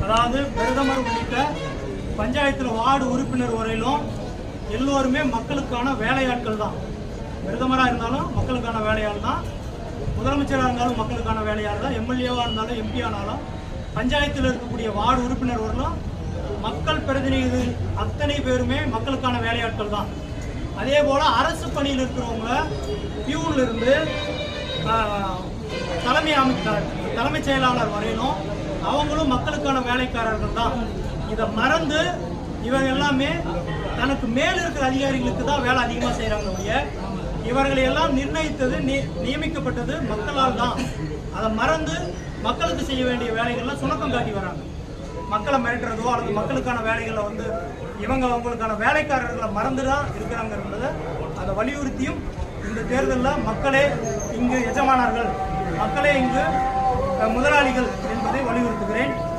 அதாவது பிரதமர் உள்ளிட்ட பஞ்சாயத்தில் வார்டு உறுப்பினர் வரையிலும் எல்லோருமே மக்களுக்கான வேலையாட்கள் தான். பிரதமராக இருந்தாலும் மக்களுக்கான வேலையாள் தான், முதலமைச்சராக இருந்தாலும் மக்களுக்கான வேலையாள் தான், எம்எல்ஏவாக இருந்தாலும் எம்பி ஆனாலும் பஞ்சாயத்தில் இருக்கக்கூடிய வார்டு உறுப்பினர் வரலும் மக்கள் பிரதிநிதிகள் அத்தனை பேருமே மக்களுக்கான வேலையாட்கள் தான். அதே போல் அரசு பணியில் இருக்கிறவங்க பியூன்ல இருந்து தலைமைச் செயலாளர் வரையிலும் அவங்களும் மக்களுக்கான வேலைக்காரர்கள் தான். இதை மறந்து இவங்க எல்லாமே தனக்கு மேல் இருக்கிற அதிகாரிகளுக்கு தான் வேலை அதிகமாக செய்கிறாங்க. இவர்களை எல்லாம் நிர்ணயித்தது நியமிக்கப்பட்டது மக்களால் தான். அதை மறந்து மக்களுக்கு செய்ய வேண்டிய வேலைகள்லாம் சுணக்கம் காட்டி வராங்க. மக்களை மிரட்டுறதோ அல்லது மக்களுக்கான வேலைகளை இவங்க அவங்களுக்கான வேலைக்காரர்களை மறந்து தான் இருக்கிறாங்கிறத அதை வலியுறுத்தியும் இந்த தேர்தலில் மக்களே இங்கு எஜமானர்கள், மக்களே இங்கு முதலாளிகள் என்பதை வலியுறுத்துகிறேன்.